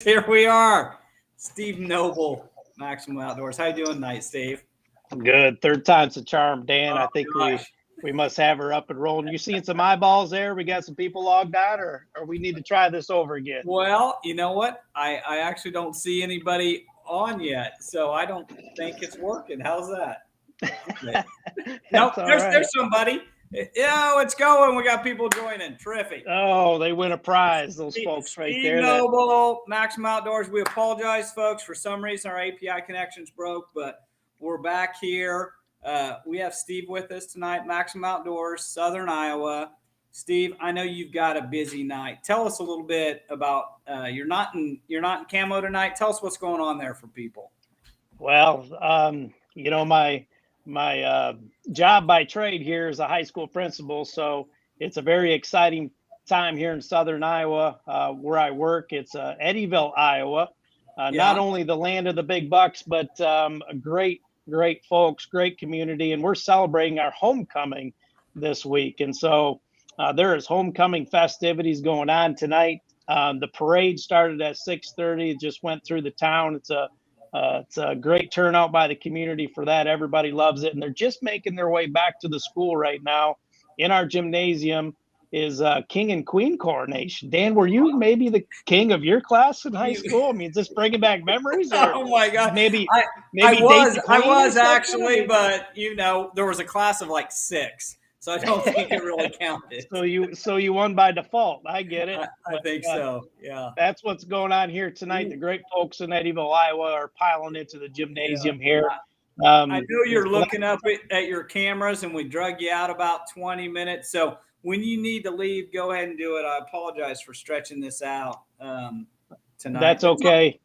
Here we are. Steve Noble, Maximum Outdoors. How you doing tonight, Steve? Good. Third time's a charm, Dan. Oh I think we gosh. we must have her up and rolling. You seeing some eyeballs there? We got some people logged on, or we need to try this over again. Well, you know what? I actually don't see anybody on yet, so I don't think it's working. How's that? Okay. Nope, That's all there's right. somebody. Yeah, it's going. We got people joining. Terrific. Oh, they win a prize. Those folks right Steve there. That Noble, Maximum Outdoors. We apologize, folks. For some reason, our API connections broke, but we're back here. We have Steve with us tonight, Maximum Outdoors, Southern Iowa. Steve, I know you've got a busy night. Tell us a little bit about you're not in camo tonight. Tell us what's going on there for people. well, my job by trade here is a high school principal, so it's a very exciting time here in Southern Iowa, where I work. It's Eddyville, Iowa. Not Yeah, only the land of the big bucks, but great folks, great community, and we're celebrating our homecoming this week. And so there is homecoming festivities going on tonight. The parade started at 6:30. It just went through the town. It's a great turnout by the community for that. Everybody loves it, and they're just making their way back to the school right now. In our gymnasium is king and queen coronation. Dan, were you maybe the king of your class in high you, school? I mean, is this bringing back memories, or oh my God. maybe I I maybe date was the I queen or was something? I actually, mean, but there was a class of like six, so I don't think it really counted. so you won by default. I get it, I but think so. Yeah. that's what's going on here tonight. The great folks in Eddyville, Iowa, are piling into the Yeah. gymnasium here. I know It's you're looking up at your cameras, and we drug you out about 20 minutes. So when you need to leave, go ahead and do it. I apologize for stretching this out tonight. That's But okay.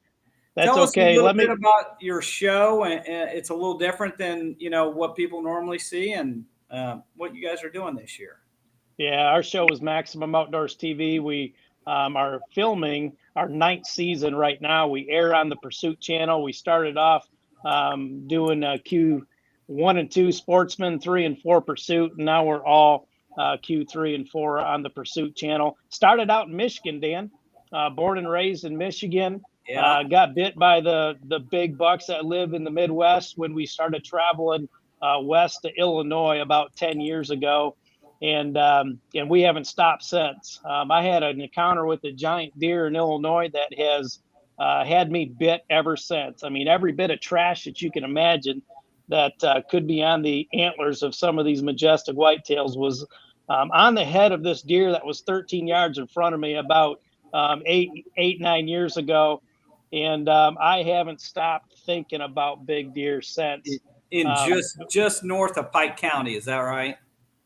That's tell us a okay. little Let bit me. about your show, and it's a little different than what people normally see, and what you guys are doing this year. Yeah, our show is Maximum Outdoors TV. We are filming our ninth season right now. We air on the Pursuit channel. We started off doing Q1 and 2 Sportsman, 3 and 4 Pursuit, and now we're all Q3 and 4 on the Pursuit channel. Started out in Michigan, Dan. Born and raised in Michigan. Yeah. Got bit by the big bucks that live in the Midwest when we started traveling west to Illinois about 10 years ago, and we haven't stopped since. I had an encounter with a giant deer in Illinois that has had me bit ever since. I mean, every bit of trash that you can imagine that could be on the antlers of some of these majestic whitetails was on the head of this deer that was 13 yards in front of me about 9 years ago, and I haven't stopped thinking about big deer since. In Um, just north of Pike County, is that right?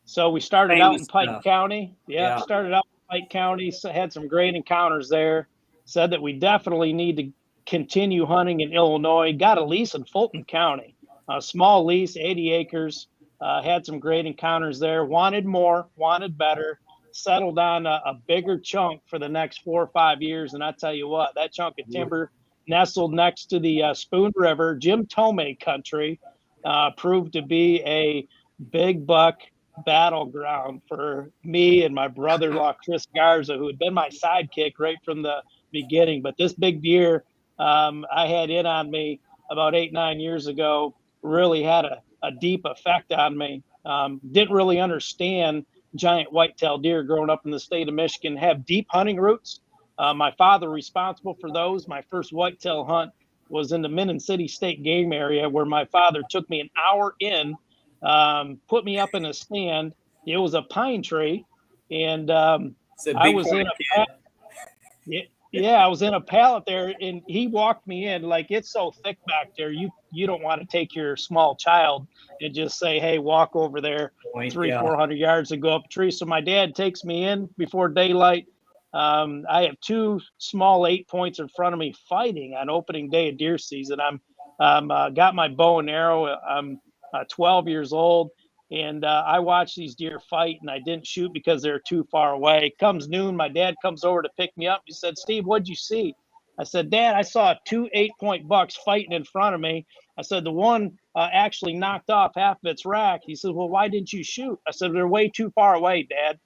So we started out Famous in Pike stuff. County. Yeah, Yeah. started out in Pike County. So had some great encounters there. Said that we definitely need to continue hunting in Illinois. Got a lease in Fulton County, a small lease, 80 acres. Had some great encounters there. Wanted more, wanted better. Settled on a bigger chunk for the next 4 or 5 years. And I tell you what, that chunk of timber nestled next to the Spoon River, Jim Tomei country, proved to be a big buck battleground for me and my brother-in-law Chris Garza, who had been my sidekick right from the beginning. But this big deer I had in on me about 8, 9 years ago really had a deep effect on me. Didn't really understand giant whitetail deer growing up in the state of Michigan have deep hunting roots. My father responsible for those. My first whitetail hunt was in the Minden City State Game Area, where my father took me an hour in, put me up in a stand. It was a pine tree, and It's a I big was in point a kid. yeah, I was in a pallet there, and he walked me in. Like, it's so thick back there, you don't want to take your small child and just say, "Hey, walk over there Point. three, Yeah. 400 yards and go up a tree." So my dad takes me in before daylight. I have two small 8 points in front of me fighting on opening day of deer season. I'm got my bow and arrow. I'm 12 years old, and I watched these deer fight, and I didn't shoot because they're too far away. Comes noon, my dad comes over to pick me up. He said, "Steve, what'd you see?" I said, "Dad, I saw two 8 point bucks fighting in front of me." I said, "The one actually knocked off half of its rack." He said, "Well, why didn't you shoot?" I said, "They're way too far away, Dad."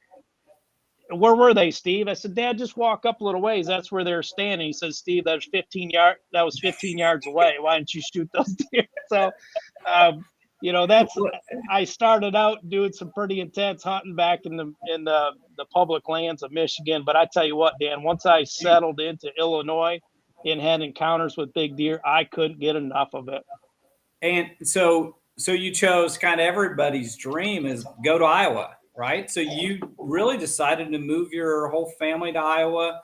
where were they, Steve? I said, Dad, just walk up a little ways. That's where they're standing. He says, Steve, that was 15 yards away. Why didn't you shoot those deer? So, I started out doing some pretty intense hunting back in the public lands of Michigan. But I tell you what, Dan, once I settled into Illinois and had encounters with big deer, I couldn't get enough of it. And so you chose kind of everybody's dream is go to Iowa, right? So you really decided to move your whole family to Iowa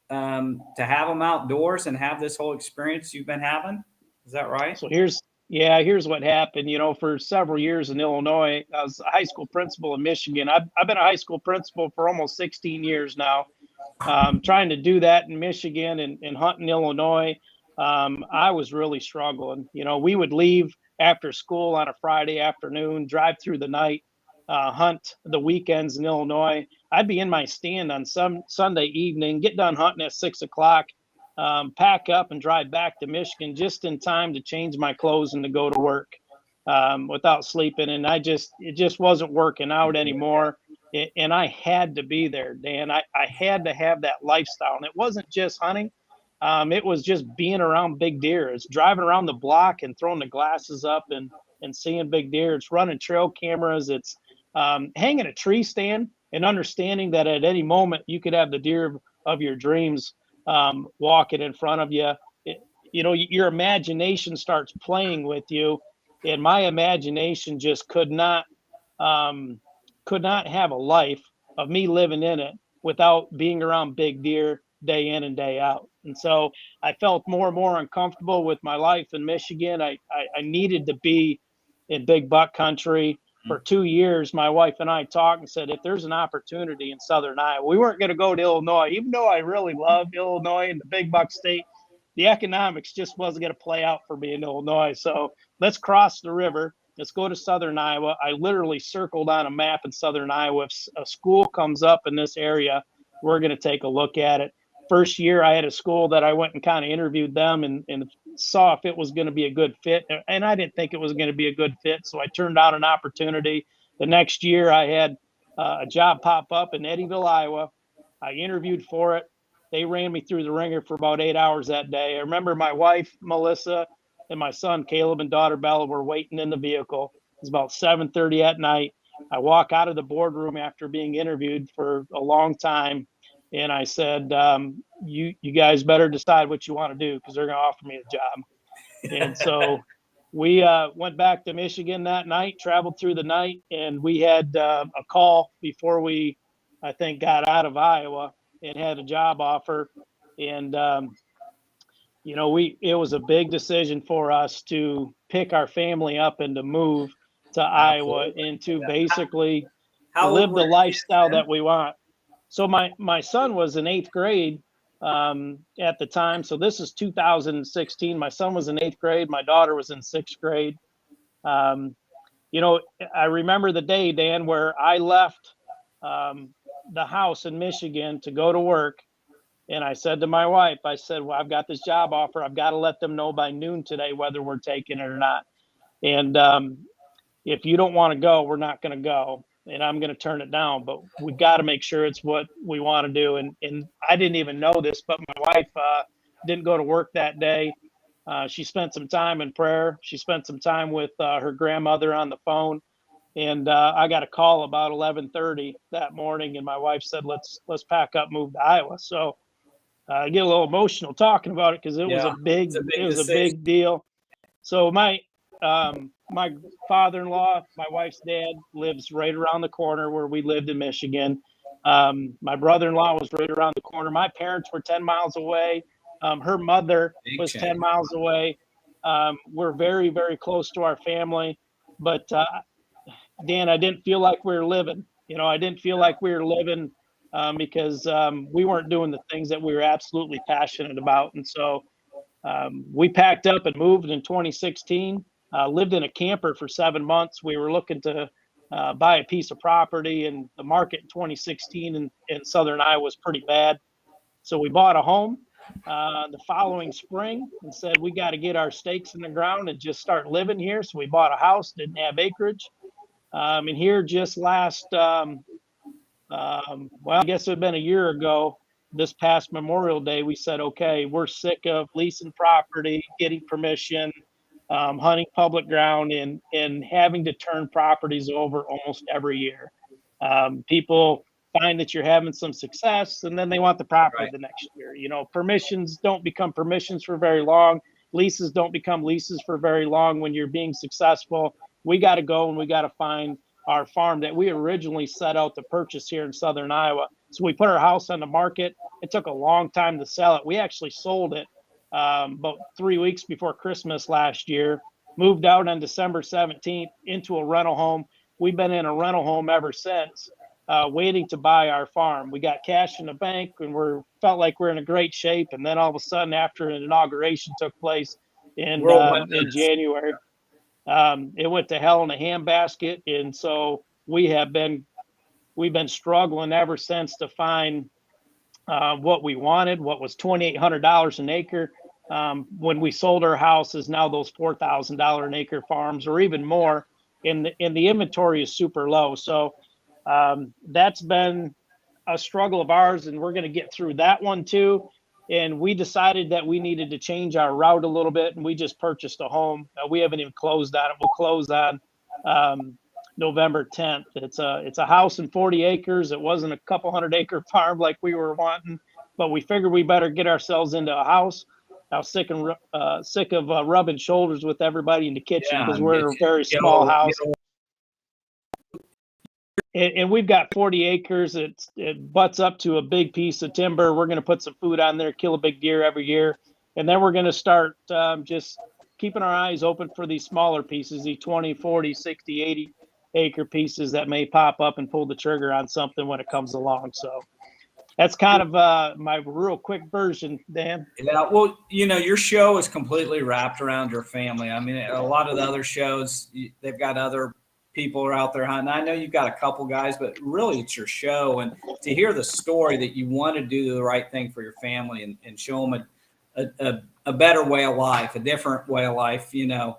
to have them outdoors and have this whole experience you've been having. Is that right? So here's what happened. For several years in Illinois, I was a high school principal in Michigan. I've been a high school principal for almost 16 years now. Trying to do that in Michigan and hunt in Illinois, I was really struggling. We would leave after school on a Friday afternoon, drive through the night, hunt the weekends in Illinois. I'd be in my stand on some Sunday evening, get done hunting at 6 o'clock, pack up and drive back to Michigan just in time to change my clothes and to go to work without sleeping. And it just wasn't working out anymore. And I had to be there, Dan. I had to have that lifestyle. And it wasn't just hunting. It was just being around big deer. It's driving around the block and throwing the glasses up and seeing big deer. It's running trail cameras. It's hanging a tree stand and understanding that at any moment you could have the deer of your dreams walking in front of you. Your imagination starts playing with you. And my imagination just could not have a life of me living in it without being around big deer day in and day out. And so I felt more and more uncomfortable with my life in Michigan. I needed to be in big buck country. For 2 years, my wife and I talked and said, if there's an opportunity in Southern Iowa, we weren't going to go to Illinois, even though I really love Illinois and the big buck state. The economics just wasn't going to play out for me in Illinois. So let's cross the river. Let's go to Southern Iowa. I literally circled on a map in Southern Iowa. If a school comes up in this area, we're going to take a look at it. First year, I had a school that I went and kind of interviewed them and saw if it was going to be a good fit. And I didn't think it was going to be a good fit. So I turned down an opportunity. The next year, I had a job pop up in Eddyville, Iowa. I interviewed for it. They ran me through the ringer for about 8 hours that day. I remember my wife, Melissa, and my son, Caleb, and daughter, Bella, were waiting in the vehicle. It was about 7:30 at night. I walk out of the boardroom after being interviewed for a long time. And I said, you guys better decide what you want to do because they're going to offer me a job. And so we went back to Michigan that night, traveled through the night, and we had a call before we, I think, got out of Iowa and had a job offer. And, it was a big decision for us to pick our family up and to move to Iowa and to basically live the lifestyle that we want. So my son was in 8th grade at the time. So this is 2016. My son was in 8th grade. My daughter was in 6th grade. I remember the day, Dan, where I left the house in Michigan to go to work. And I said to my wife, well, I've got this job offer. I've got to let them know by noon today whether we're taking it or not. And if you don't want to go, we're not going to go. And I'm going to turn it down, but we got to make sure it's what we want to do. And I didn't even know this, but my wife didn't go to work that day. She spent some time in prayer. She spent some time with her grandmother on the phone. And I got a call about 11:30 that morning, and my wife said, let's pack up, move to Iowa. So I get a little emotional talking about it because it was a big deal. So my father-in-law, my wife's dad, lives right around the corner where we lived in Michigan. My brother-in-law was right around the corner. My parents were 10 miles away. Her mother was 10 miles away. We're very, very close to our family. But, Dan, I didn't feel like we were living. I didn't feel like we were living because we weren't doing the things that we were absolutely passionate about. And so we packed up and moved in 2016. Lived in a camper for 7 months. We were looking to buy a piece of property, and the market in 2016 in Southern Iowa was pretty bad. So we bought a home the following spring and said, we got to get our stakes in the ground and just start living here. So we bought a house, didn't have acreage. And here just last Well, I guess it had been a year ago. This past Memorial Day, we said, okay, we're sick of leasing property, getting permission, hunting public ground, and having to turn properties over almost every year. People find that you're having some success, and then they want the property Right. the next year. You know, permissions don't become permissions for very long. Leases don't become leases for very long when you're being successful. We got to go and we got to find our farm that we originally set out to purchase here in Southern Iowa. So we put our house on the market. It took a long time to sell it. We actually sold it about 3 weeks before Christmas last year, moved out on December 17th into a rental home. We've been in a rental home ever since, waiting to buy our farm. We got cash in the bank and felt like we're in a great shape. And then all of a sudden, after an inauguration took place in January, it went to hell in a handbasket. And so we've been struggling ever since to find what we wanted. What was $2,800 an acre when we sold our house is now those $4,000 an acre farms, or even more. And the inventory is super low. So that's been a struggle of ours, and we're going to get through that one too. And we decided that we needed to change our route a little bit, and we just purchased a home. We haven't even closed on it. We'll close on November 10th. It's a house and 40 acres. It wasn't a couple 100-acre farm like we were wanting, but we figured we better get ourselves into a house. I was sick of rubbing shoulders with everybody in the kitchen because we're in a very small house. And we've got 40 acres. It butts up to a big piece of timber. We're going to put some food on there, kill a big deer every year. And then we're going to start just keeping our eyes open for these smaller pieces, these 20, 40, 60, 80 acre pieces that may pop up and pull the trigger on something when it comes along. So that's kind of my real quick version, Dan. Yeah, well, you know, your show is completely wrapped around your family. I mean, a lot of the other shows, they've got other people are out there hunting. I know you've got a couple guys, but really it's your show. And to hear the story that you want to do the right thing for your family and show them a better way of life, a different way of life, you know,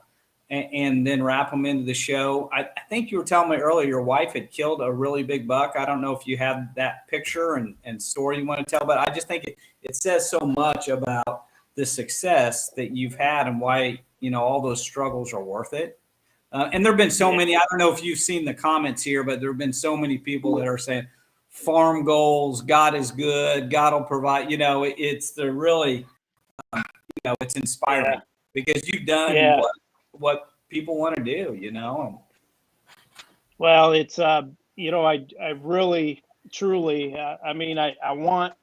and then wrap them into the show. I think you were telling me earlier your wife had killed a really big buck. I don't know if you have that picture and story you want to tell, but I just think it says so much about the success that you've had and why, you know, all those struggles are worth it. And there have been so many, I don't know if you've seen the comments here, but there have been so many people that are saying farm goals, God is good, God will provide, you know, it's the really, you know, it's inspiring because you've done what people want to do, you know? Well, it's, you know, I really, truly, I mean, I want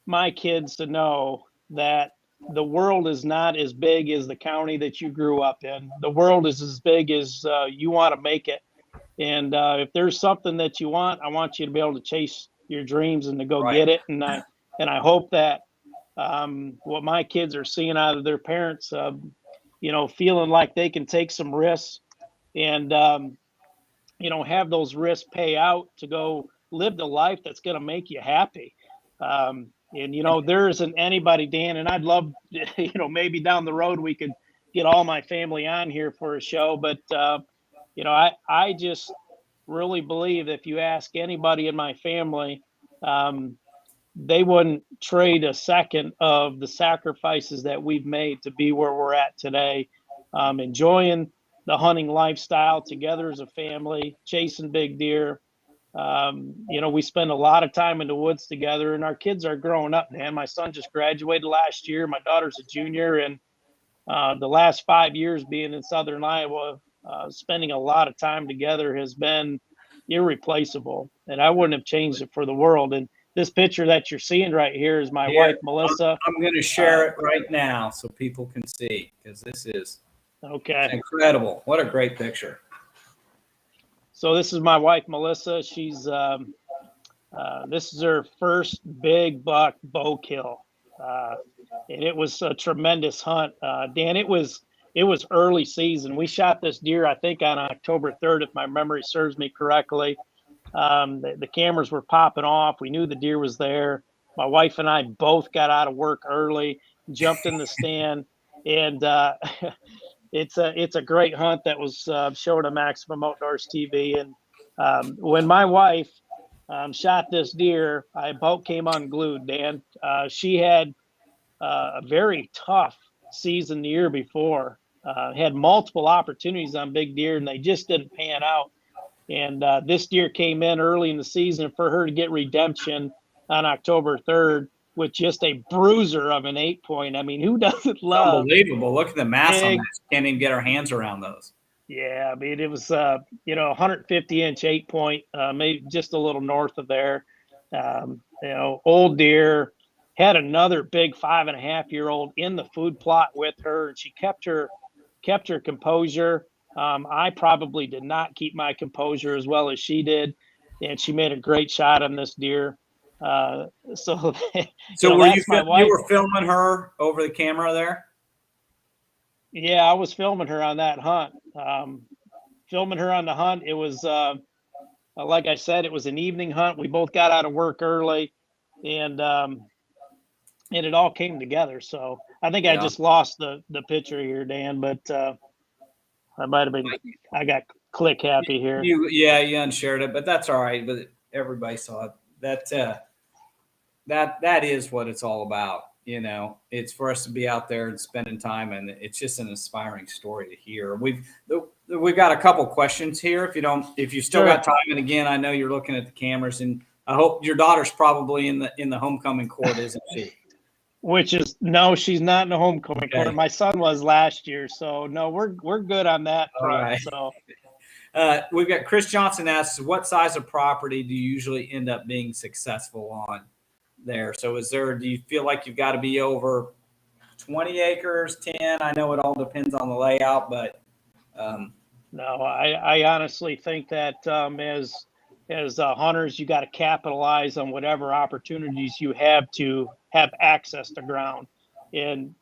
my kids to know that the world is not as big as the county that you grew up in. The world is as big as you want to make it. And if there's something that you want, I want you to be able to chase your dreams and to go get it. And I hope that what my kids are seeing out of their parents, you know, feeling like they can take some risks and, you know, have those risks pay out to go live the life that's going to make you happy. And, you know, there isn't anybody, Dan, and I'd love, you know, maybe down the road we could get all my family on here for a show. But, you know, I just really believe if you ask anybody in my family, they wouldn't trade a second of the sacrifices that we've made to be where we're at today, enjoying the hunting lifestyle together as a family, chasing big deer. You know, we spend a lot of time in the woods together, and our kids are growing up, man. My son just graduated last year. My daughter's a junior, and the last 5 years being in Southern Iowa, spending a lot of time together has been irreplaceable, and I wouldn't have changed it for the world. And this picture that you're seeing right here is my wife, Melissa. I'm going to share it right now so people can see, because this is incredible. What a great picture. So this is my wife, Melissa. She's this is her first big buck bow kill, and it was a tremendous hunt. Dan, it was early season. We shot this deer, I think, on October 3rd, if my memory serves me correctly. The cameras were popping off. We knew the deer was there. My wife and I both got out of work early, jumped in the stand, and it's a great hunt that was shown on Maximum Outdoors TV. And when my wife shot this deer. I about came unglued, Dan. She had a very tough season the year before. Had multiple opportunities on big deer, and they just didn't pan out. And this deer came in early in the season for her to get redemption on October 3rd with just a bruiser of an 8-point. I mean, who doesn't love unbelievable? Look at the mass on big? that. Can't even get our hands around those. Yeah, I mean, it was 150-inch 8-point, maybe just a little north of there. Old deer. Had another big 5.5-year-old in the food plot with her, and she kept her composure. I probably did not keep my composure as well as she did, and she made a great shot on this deer. So were that's my wife. You were filming her over the camera there? Yeah, I was filming her on that hunt. Filming her on the hunt. It was like I said, it was an evening hunt. We both got out of work early, and it all came together. So I think I just lost the picture here, Dan, but I might have been. I got click happy here. You unshared it, but that's all right. But everybody saw it. That is what it's all about. It's for us to be out there and spending time, and it's just an inspiring story to hear. We've got a couple questions here. If you still got time, and again, I know you're looking at the cameras, and I hope your daughter's probably in the homecoming court, isn't she? No, she's not in the homecoming court. My son was last year, so no, we're good on that front. Right. So we've got Chris Johnson asks, what size of property do you usually end up being successful on there? So do you feel like you've got to be over 20 acres, 10? I know it all depends on the layout, but no, I honestly think that as hunters, you got to capitalize on whatever opportunities you have to have access to ground. And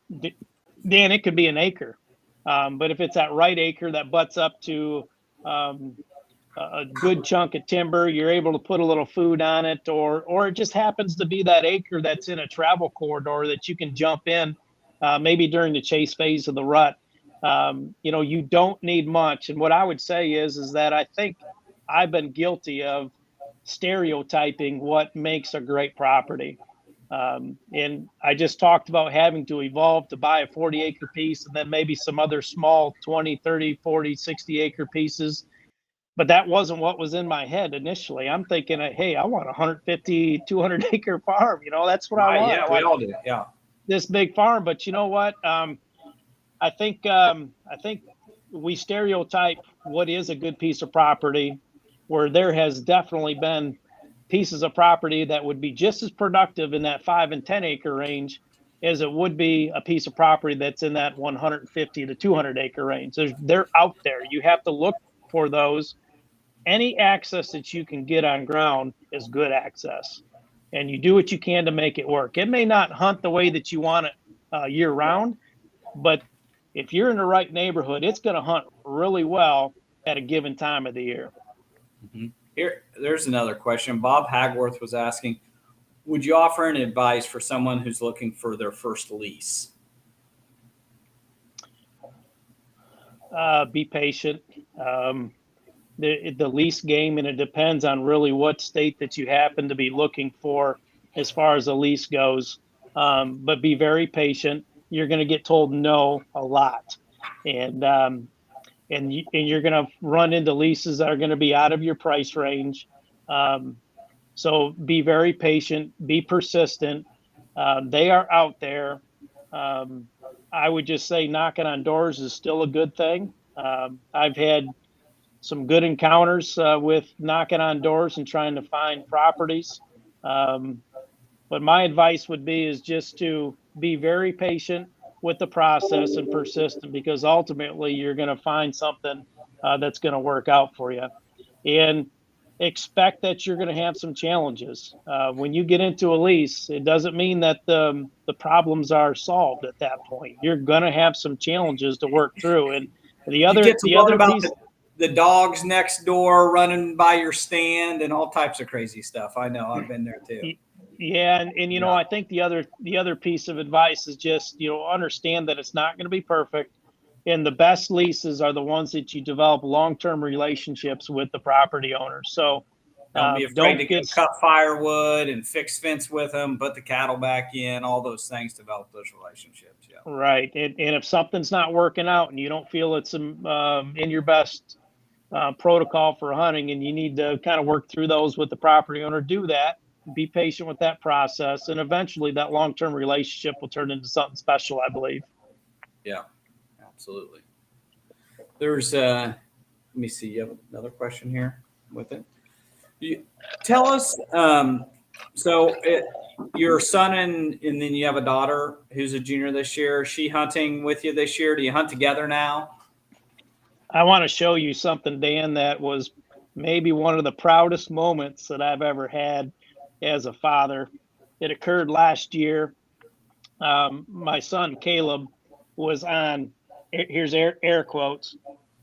Dan, it could be an acre, but if it's that right acre that butts up to a good chunk of timber, you're able to put a little food on it, or it just happens to be that acre that's in a travel corridor that you can jump in, maybe during the chase phase of the rut. You don't need much. And what I would say is that I think I've been guilty of stereotyping what makes a great property. And I just talked about having to evolve to buy a 40-acre piece and then maybe some other small 20, 30, 40, 60-acre pieces. But that wasn't what was in my head initially. I'm thinking, hey, I want a 150, 200-acre farm. That's what I want. Yeah, we all do. Yeah. This big farm. But you know what? I think we stereotype what is a good piece of property, where there has definitely been pieces of property that would be just as productive in that 5 and 10 acre range as it would be a piece of property that's in that 150 to 200 acre range. They're out there. You have to look for those. Any access that you can get on ground is good access, and you do what you can to make it work. It may not hunt the way that you want it year round, but if you're in the right neighborhood, it's going to hunt really well at a given time of the year. Mm-hmm. There's another question. Bob Hagworth was asking, would you offer any advice for someone who's looking for their first lease? Be patient. The lease game, and it depends on really what state that you happen to be looking for as far as a lease goes. But be very patient. You're going to get told no a lot. And you're going to run into leases that are going to be out of your price range. So be very patient, be persistent. They are out there. I would just say knocking on doors is still a good thing. I've had some good encounters with knocking on doors and trying to find properties. But my advice would be is just to be very patient with the process and persistent, because ultimately you're going to find something that's going to work out for you. And expect that you're going to have some challenges. When you get into a lease, it doesn't mean that the problems are solved at that point. You're going to have some challenges to work through. And the other piece, the dogs next door running by your stand and all types of crazy stuff. I know, I've been there too. Yeah, and you know, I think the other piece of advice is just, understand that it's not going to be perfect, and the best leases are the ones that you develop long-term relationships with the property owners. So Don't be afraid Don't to get cut firewood and fix fence with them, put the cattle back in, all those things, develop those relationships. Yeah. right. And if something's not working out and you don't feel it's in your best protocol for hunting and you need to kind of work through those with the property owner, do that. Be patient with that process. And eventually that long-term relationship will turn into something special, I believe. Yeah, absolutely. There's, let me see, you have another question here with it. You, tell us, your son and then you have a daughter who's a junior this year. Is she hunting with you this year? Do you hunt together now? I want to show you something, Dan, that was maybe one of the proudest moments that I've ever had as a father. It occurred last year. My son, Caleb, was on, here's air quotes,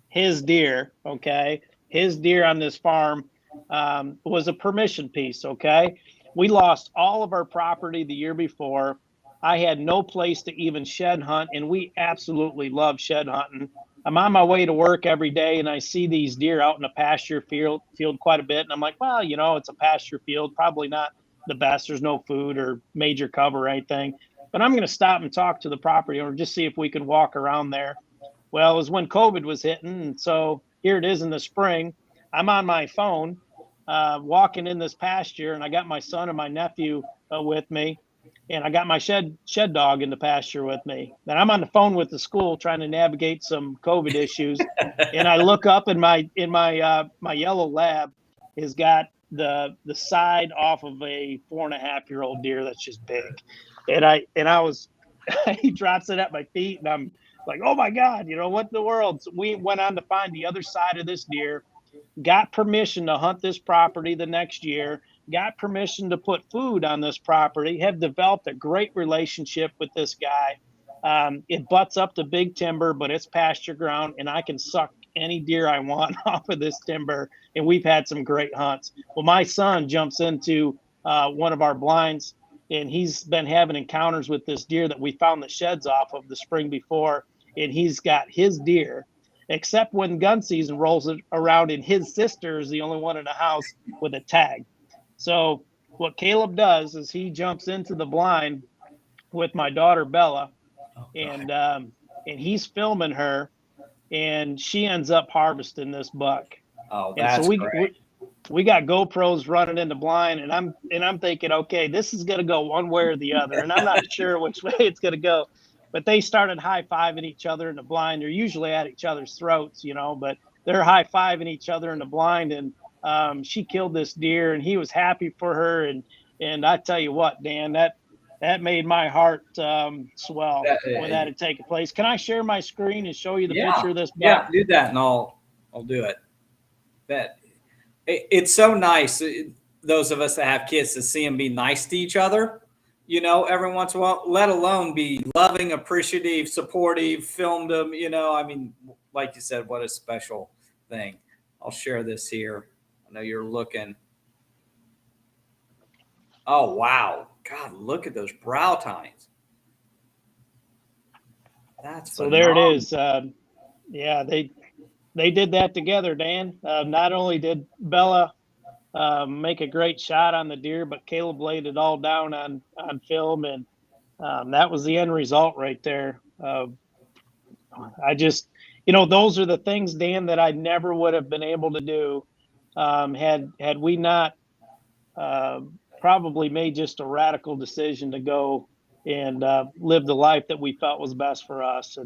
his deer, okay? His deer on this farm was a permission piece, okay? We lost all of our property the year before. I had no place to even shed hunt, and we absolutely love shed hunting. I'm on my way to work every day, and I see these deer out in a pasture field quite a bit, and I'm like, well, it's a pasture field, probably not the best. There's no food or major cover or anything, but I'm going to stop and talk to the property owner, just see if we can walk around there. Well, it was when COVID was hitting, and so here it is in the spring. I'm on my phone, walking in this pasture, and I got my son and my nephew with me, and I got my shed dog in the pasture with me. And I'm on the phone with the school trying to navigate some COVID issues, and I look up, and my yellow lab has got the side off of a 4.5-year-old deer that's just big, and I was he drops it at my feet, and I'm like, oh my God, what in the world? So we went on to find the other side of this deer, got permission to hunt this property the next year, got permission to put food on this property, have developed a great relationship with this guy. It butts up to big timber, but it's pasture ground, and I can suck any deer I want off of this timber, and we've had some great hunts. Well, my son jumps into one of our blinds, and he's been having encounters with this deer that we found the sheds off of the spring before, and he's got his deer, except when gun season rolls around, and his sister is the only one in the house with a tag. So what Caleb does is he jumps into the blind with my daughter Bella, and he's filming her, and she ends up harvesting this buck. Oh, that's great. We got GoPros running in the blind, and I'm thinking, okay, this is gonna go one way or the other, and I'm not sure which way it's gonna go. But they started high-fiving each other in the blind. They're usually at each other's throats, but they're high-fiving each other in the blind, and she killed this deer, and he was happy for her, and I tell you what, Dan, that made my heart swell when that had taken place. Can I share my screen and show you the picture of this buck? Yeah, do that, and I'll do it. It's so nice, those of us that have kids, to see them be nice to each other, every once in a while, let alone be loving, appreciative, supportive, filmed them, I mean, like you said, what a special thing. I'll share this here. I know you're looking. Oh, wow. God, look at those brow tines. That's so phenomenal. There it is. Yeah, they did that together, Dan. Not only did Bella make a great shot on the deer, but Caleb laid it all down on film, and that was the end result right there. I just, those are the things, Dan, that I never would have been able to do had we not probably made just a radical decision to go and live the life that we felt was best for us.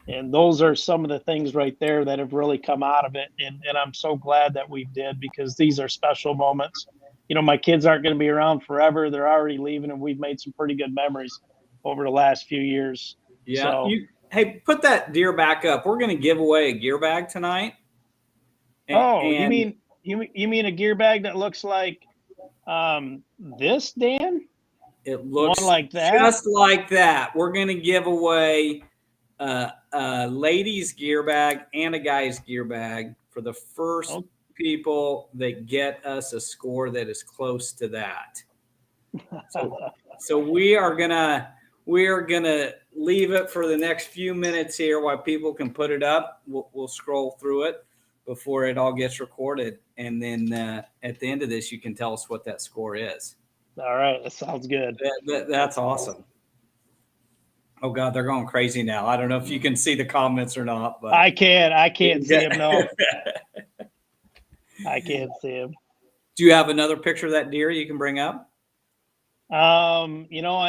And those are some of the things right there that have really come out of it. And I'm so glad that we did, because these are special moments. My kids aren't going to be around forever. They're already leaving, and we've made some pretty good memories over the last few years. Yeah. So, hey, put that deer back up. We're going to give away a gear bag tonight. You mean a gear bag that looks like this, Dan? It looks one like that, just like that. We're going to give away a ladies' gear bag and a guy's gear bag for the first people that get us a score that is close to that. So we are gonna leave it for the next few minutes here while people can put it up. We'll scroll through it. before it all gets recorded. And then at the end of this, you can tell us what that score is. All right. That sounds good. That's awesome. Oh God, they're going crazy now. I don't know if you can see the comments or not, but I can't see him. No, I can't see him. Do you have another picture of that deer you can bring up? I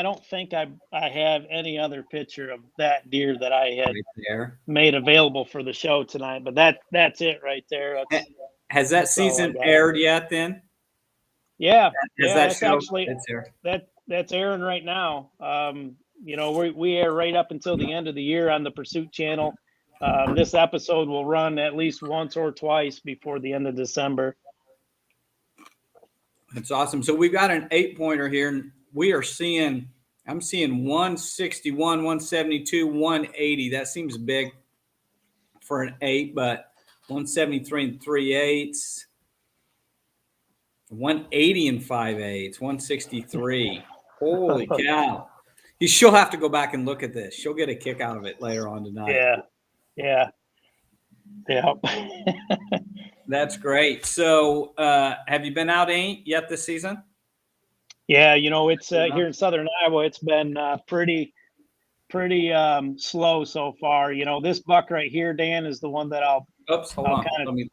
don't think I have any other picture of that deer that I had there made available for the show tonight, but that's it right there. Has that season aired yet then? Yeah. That's actually, that's airing right now. We air right up until the end of the year on the Pursuit channel. This episode will run at least once or twice before the end of December. That's awesome. So we've got an 8-pointer here, and I'm seeing 161, 172, 180. That seems big for an 8, but 173 and 3/8, 180 and 5/8, 163. Holy cow. She'll have to go back and look at this. She'll get a kick out of it later on tonight. Yeah. That's great. So have you been out yet this season? Yeah, it's here in Southern Iowa. It's been pretty slow so far. This buck right here, Dan, is the one that I'll. Oops, hold on.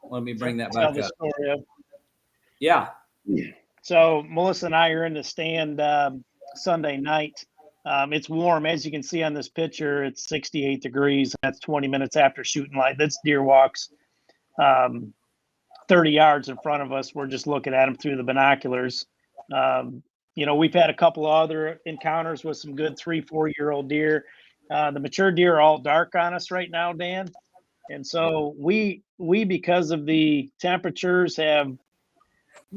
Let me bring that back up. Yeah. So Melissa and I are in the stand Sunday night. It's warm, as you can see on this picture. It's 68 degrees. That's 20 minutes after shooting light. This deer walks 30 yards in front of us. We're just looking at him through the binoculars. We've had a couple of other encounters with some good 3-4-year-old deer. The mature deer are all dark on us right now, Dan. And so we because of the temperatures have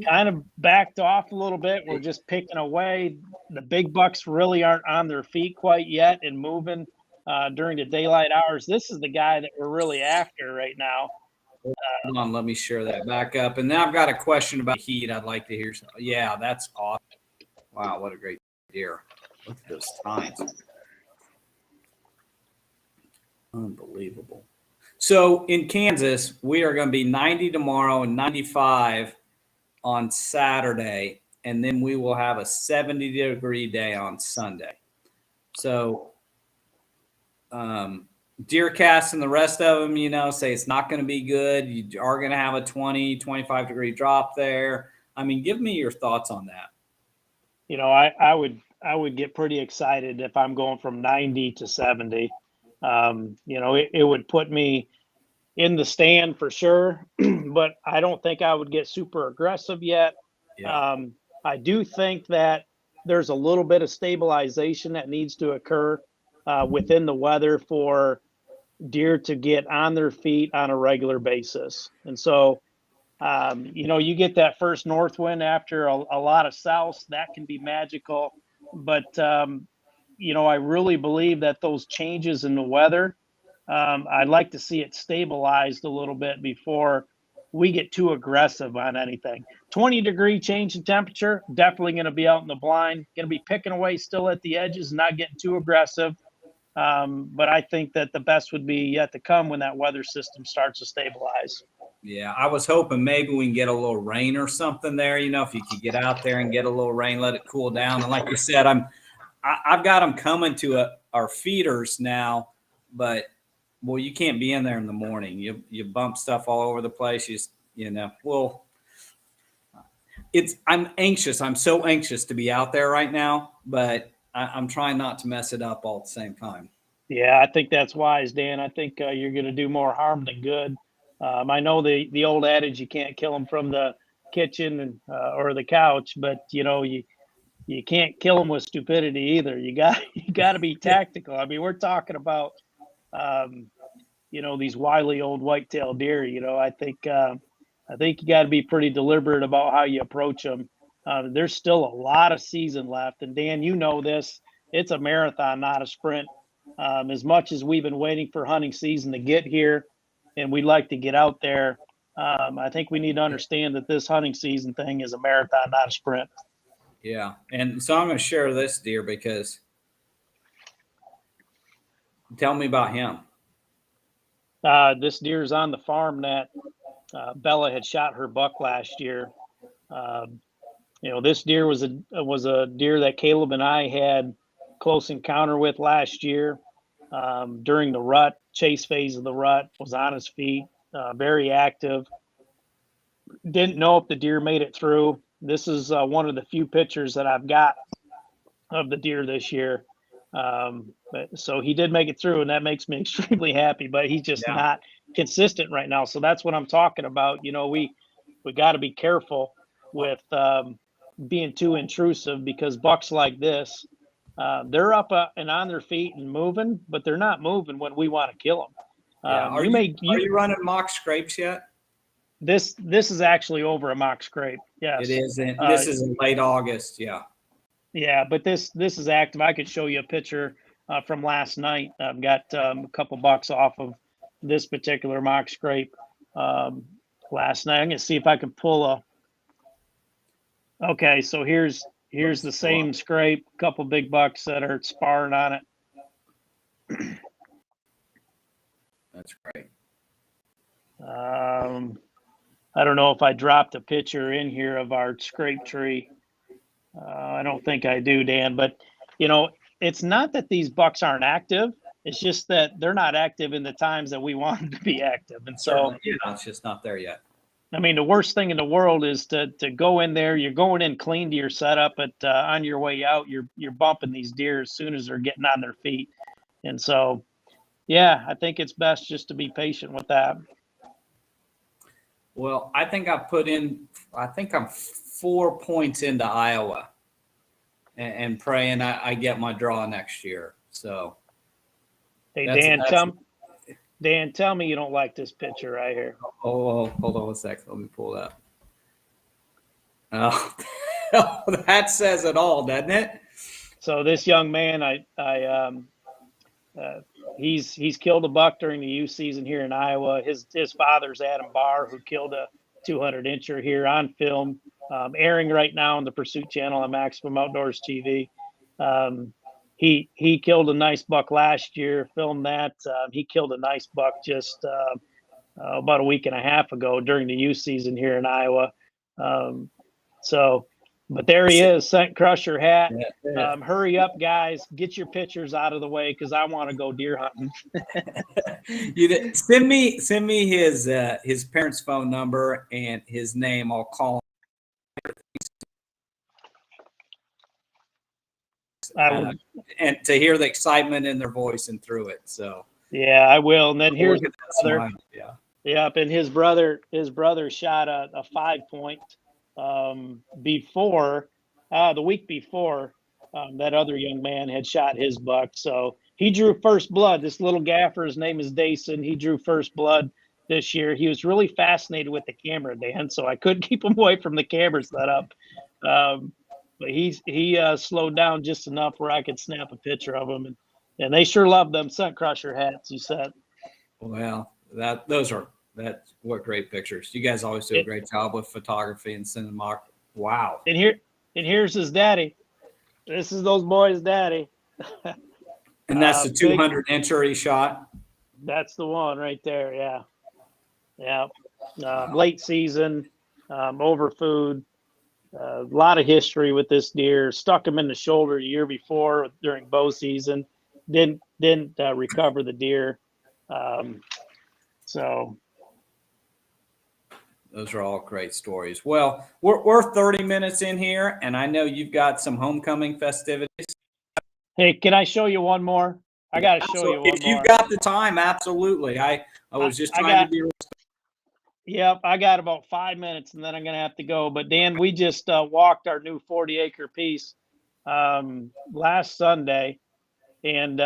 kind of backed off a little bit. We're just picking away. The big bucks really aren't on their feet quite yet and moving during the daylight hours. This is the guy that we're really after right now. Hold on, let me share that back up. And now I've got a question about heat. I'd like to hear some. Yeah, that's awesome. Wow, what a great deer. Look at those tines. Unbelievable. So in Kansas, we are going to be 90 tomorrow and 95 on Saturday. And then we will have a 70-degree day on Sunday. So DeerCast and the rest of them, say it's not going to be good. You are going to have a 20, 25-degree drop there. I mean, give me your thoughts on that. I would get pretty excited if I'm going from 90 to 70. It would put me in the stand for sure, but I don't think I would get super aggressive yet. Yeah. I do think that there's a little bit of stabilization that needs to occur within the weather for deer to get on their feet on a regular basis. And so, you get that first north wind after a lot of south, that can be magical. But, I really believe that those changes in the weather, I'd like to see it stabilized a little bit before we get too aggressive on anything. 20-degree change in temperature, definitely going to be out in the blind, going to be picking away still at the edges, not getting too aggressive. But I think that the best would be yet to come when that weather system starts to stabilize. Yeah, I was hoping maybe we can get a little rain or something there. If you could get out there and get a little rain, let it cool down. And like you said, I've got them coming to our feeders now, but well, you can't be in there in the morning. You bump stuff all over the place. I'm anxious. I'm so anxious to be out there right now, but I'm trying not to mess it up all at the same time. Yeah, I think that's wise, Dan. I think you're going to do more harm than good. I know the old adage, you can't kill them from the kitchen or the couch, but you can't kill them with stupidity either. You got to be tactical. I mean, we're talking about these wily old whitetail deer. I think you got to be pretty deliberate about how you approach them. There's still a lot of season left, and Dan, this. It's a marathon, not a sprint. As much as we've been waiting for hunting season to get here, and we'd like to get out there, I think we need to understand that this hunting season thing is a marathon, not a sprint. Yeah, and so I'm going to share this deer because tell me about him. This deer is on the farm that Bella had shot her buck last year. This deer was a deer that Caleb and I had close encounter with last year during the rut, chase phase of the rut. Was on his feet, very active. Didn't know if the deer made it through. This is one of the few pictures that I've got of the deer this year. So he did make it through, and that makes me extremely happy. But he's just not consistent right now. So that's what I'm talking about. We got to be careful with being too intrusive, because bucks like this, they're up and on their feet and moving, but they're not moving when we want to kill them. Are you running mock scrapes yet? This is actually over a mock scrape. Yes, it is. This is in late August. Yeah. Yeah, but this is active. I could show you a picture from last night. I've got a couple bucks off of this particular mock scrape last night. I'm gonna see if I can pull a. Okay, so here's the same scrape. A couple big bucks that are sparring on it. That's great. I don't know if I dropped a picture in here of our scrape tree. I don't think I do, Dan, but it's not that these bucks aren't active. It's just that they're not active in the times that we want them to be active. And so it's just not there yet. I mean, the worst thing in the world is to go in there. You're going in clean to your setup, but on your way out, you're bumping these deer as soon as they're getting on their feet. And so, yeah, I think it's best just to be patient with that. Well, I think I'm 4 points into Iowa and praying I get my draw next year. So, hey, Dan, tell me you don't like this picture right here. Oh, hold on a second. Let me pull it up. Oh, that says it all, doesn't it? So this young man, he's killed a buck during the youth season here in Iowa. His father's Adam Barr, who killed a 200-incher here on film, airing right now on the Pursuit Channel on Maximum Outdoors TV. He killed a nice buck last year, filmed that. He killed a nice buck just about a week and a half ago during the youth season here in Iowa. But there he is, Scent Crusher hat. Yeah. Hurry up, guys. Get your pictures out of the way because I want to go deer hunting. Send me his parents' phone number and his name. I'll call him. And to hear the excitement in their voice and through it. So yeah, I will. And then here's the brother. Yeah. Yep. And his brother shot a 5-point before the week before that other young man had shot his buck. So he drew first blood. This little gaffer, his name is Dason. He drew first blood this year. He was really fascinated with the camera, Dan. So I couldn't keep him away from the camera setup. But he slowed down just enough where I could snap a picture of him, and they sure love them Scent Crusher hats. You said. Well, that's what great pictures. You guys always do a great job with photography and sending mock. Wow. And here's his daddy. This is those boys' daddy. And that's the 200-incher he shot. That's the one right there. Yeah. Late season, overfood. A lot of history with this deer. Stuck him in the shoulder the year before during bow season. Didn't recover the deer. So those are all great stories. Well, we're 30 minutes in here, and I know you've got some homecoming festivities. Hey, can I show you one more? I got to show you one more. If you've got the time, absolutely. I was just trying to be. Yep, I got about 5 minutes, and then I'm going to have to go. But, Dan, we just walked our new 40-acre piece last Sunday, and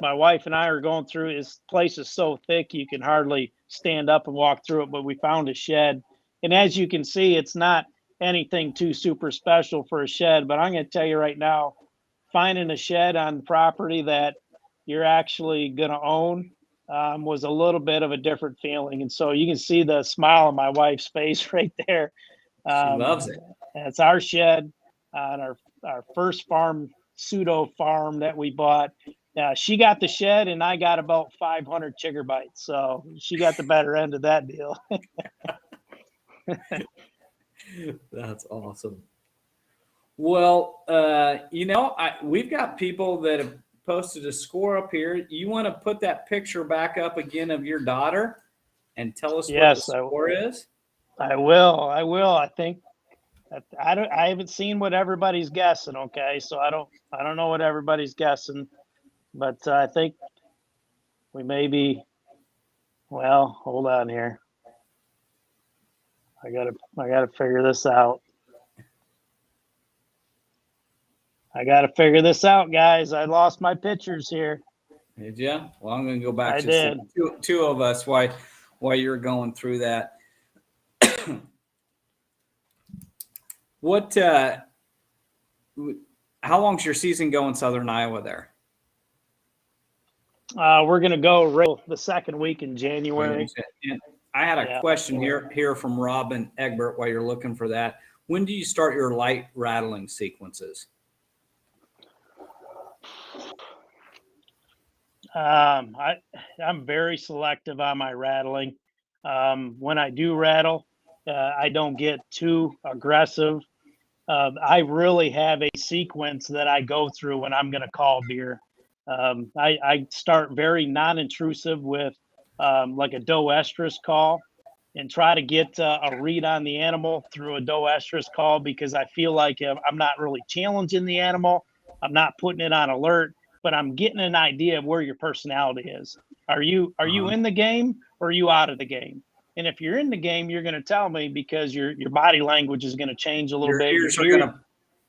my wife and I are going through. This place is so thick you can hardly stand up and walk through it, but we found a shed. And as you can see, it's not anything too super special for a shed, but I'm going to tell you right now, finding a shed on property that you're actually going to own was a little bit of a different feeling. And so you can see the smile on my wife's face right there. She loves it. It's our shed on our first pseudo farm that we bought. She got the shed, and I got about 500 chigger bites. So she got the better end of that deal. That's awesome. Well, we've got people that have posted a score up here. You want to put that picture back up again of your daughter and tell us what the score is? I will. I think I haven't seen what everybody's guessing. Okay, so I don't know what everybody's guessing, but I think we may be. Well, hold on here. I gotta figure this out. Guys. I lost my pictures here. Did you? Well, I'm going to go back to two of us while you're going through that. How long's your season go in Southern Iowa there? We're going to go the second week in January. And I had a question here from Robin Egbert while you're looking for that. When do you start your light rattling sequences? I'm very selective on my rattling. When I do rattle, I don't get too aggressive. I really have a sequence that I go through when I'm going to call deer. I start very non-intrusive with like a doe estrus call and try to get a read on the animal through a doe estrus call, because I feel like I'm not really challenging the animal. I'm not putting it on alert, but I'm getting an idea of where your personality is. Are you in the game, or are you out of the game? And if you're in the game, you're going to tell me, because your body language is going to change a little bit. Your ears are going to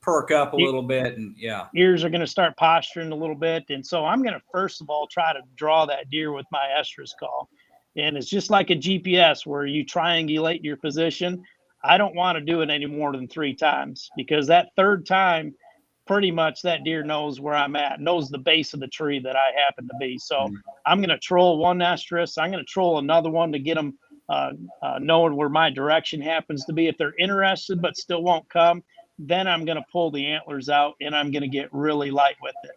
perk up a little bit, and ears are going to start posturing a little bit. And so I'm going to first of all try to draw that deer with my estrus call. And it's just like a GPS where you triangulate your position. I don't want to do it any more than 3 times, because that third time, pretty much that deer knows where I'm at, knows the base of the tree that I happen to be. So I'm going to troll one estrus. I'm going to troll another one to get them knowing where my direction happens to be. If they're interested but still won't come, then I'm going to pull the antlers out and I'm going to get really light with it.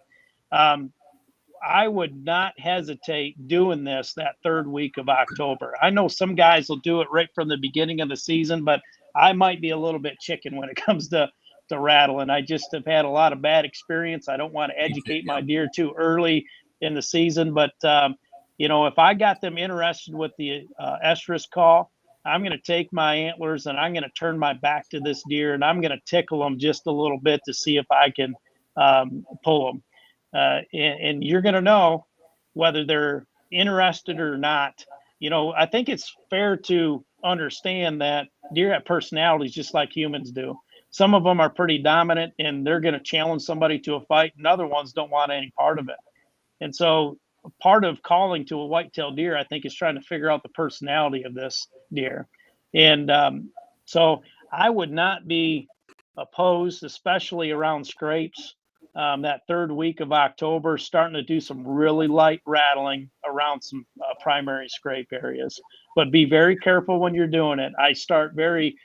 I would not hesitate doing this that third week of October. I know some guys will do it right from the beginning of the season, but I might be a little bit chicken when it comes to rattling. I just have had a lot of bad experience. I don't want to educate my deer too early in the season, but if I got them interested with the estrus call, I'm going to take my antlers and I'm going to turn my back to this deer and I'm going to tickle them just a little bit to see if I can pull them. And you're going to know whether they're interested or not. I think it's fair to understand that deer have personalities just like humans do. Some of them are pretty dominant and they're going to challenge somebody to a fight, and other ones don't want any part of it. And so part of calling to a whitetail deer, I think, is trying to figure out the personality of this deer. And so I would not be opposed, especially around scrapes, that third week of October, starting to do some really light rattling around some primary scrape areas. But be very careful when you're doing it. I start very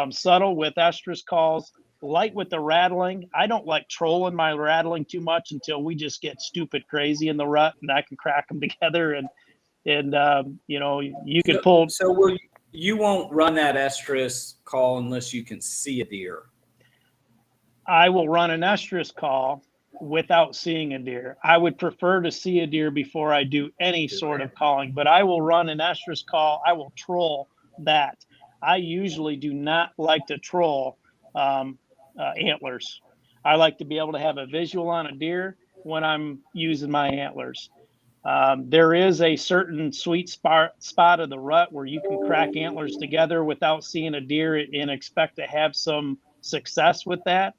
subtle with estrus calls, light with the rattling. I don't like trolling my rattling too much until we just get stupid crazy in the rut and I can crack them together. And you can pull. So you won't run that estrus call unless you can see a deer? I will run an estrus call without seeing a deer. I would prefer to see a deer before I do any sort of calling, but I will run an estrus call. I will troll that. I usually do not like to troll antlers. I like to be able to have a visual on a deer when I'm using my antlers. There is a certain sweet spot of the rut where you can crack antlers together without seeing a deer and expect to have some success with that.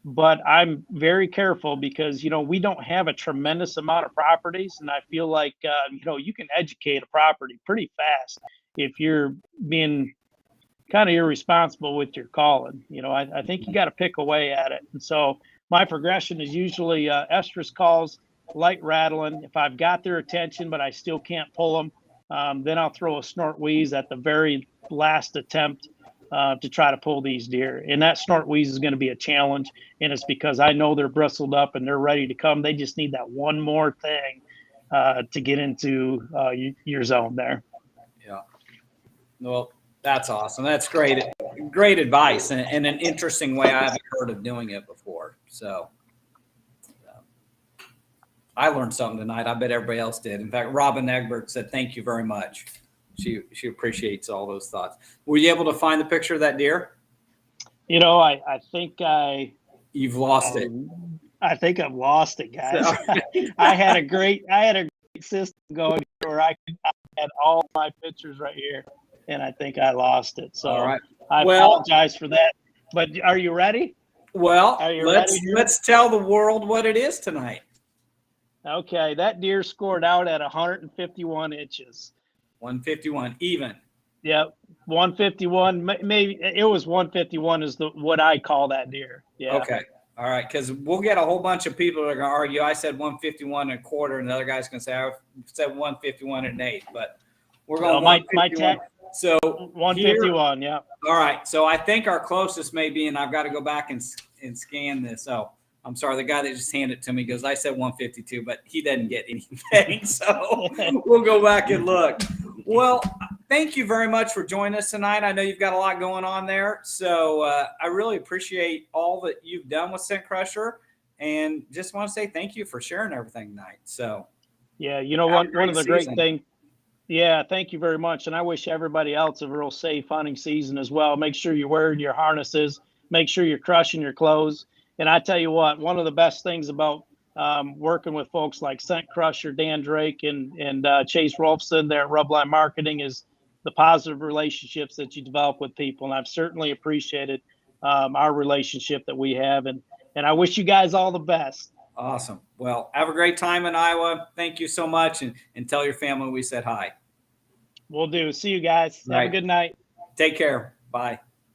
But I'm very careful because, we don't have a tremendous amount of properties. And I feel like, you can educate a property pretty fast if you're being kind of irresponsible with your calling. I think you got to pick away at it. And so my progression is usually estrus calls, light rattling. If I've got their attention, but I still can't pull them, then I'll throw a snort wheeze at the very last attempt to try to pull these deer. And that snort wheeze is going to be a challenge. And it's because I know they're bristled up and they're ready to come. They just need that one more thing to get into your zone there. Yeah. Well, that's awesome. That's great. Great advice and an interesting way. I haven't heard of doing it before. So I learned something tonight. I bet everybody else did. In fact, Robin Egbert said, thank you very much. She appreciates all those thoughts. Were you able to find the picture of that deer? You know, I think you've lost it. I think I've lost it, guys. I had a great system going where I had all my pictures right here, and I think I lost it. So all right. I apologize for that. But are you ready? Well, let's tell the world what it is tonight. Okay, that deer scored out at 151 inches. 151 even. Yep, 151. Maybe it was 151 is what I call that deer. Yeah. Okay. All right, because we'll get a whole bunch of people that are going to argue. I said 151 and a quarter, and the other guy's going to say I said 151 and an eighth. But we're going. My tech. So 151. Yeah. All right. So I think our closest may be, and I've got to go back and scan this. Oh, I'm sorry. The guy that just handed it to me goes, I said 152, but he doesn't get anything. So we'll go back and look. Well, thank you very much for joining us tonight. I know you've got a lot going on there. So I really appreciate all that you've done with Scent Crusher, and just want to say thank you for sharing everything tonight. So, yeah, you know, one of the great things. Yeah, thank you very much. And I wish everybody else a real safe hunting season as well. Make sure you're wearing your harnesses. Make sure you're crushing your clothes. And I tell you what, one of the best things about working with folks like Scent Crusher, Dan Drake, and Chase Rolfson there at Rubline Marketing is the positive relationships that you develop with people. And I've certainly appreciated our relationship that we have. And I wish you guys all the best. Awesome. Well, have a great time in Iowa. Thank you so much. And tell your family we said hi. Will do. See you guys. Have a good night. Take care. Bye.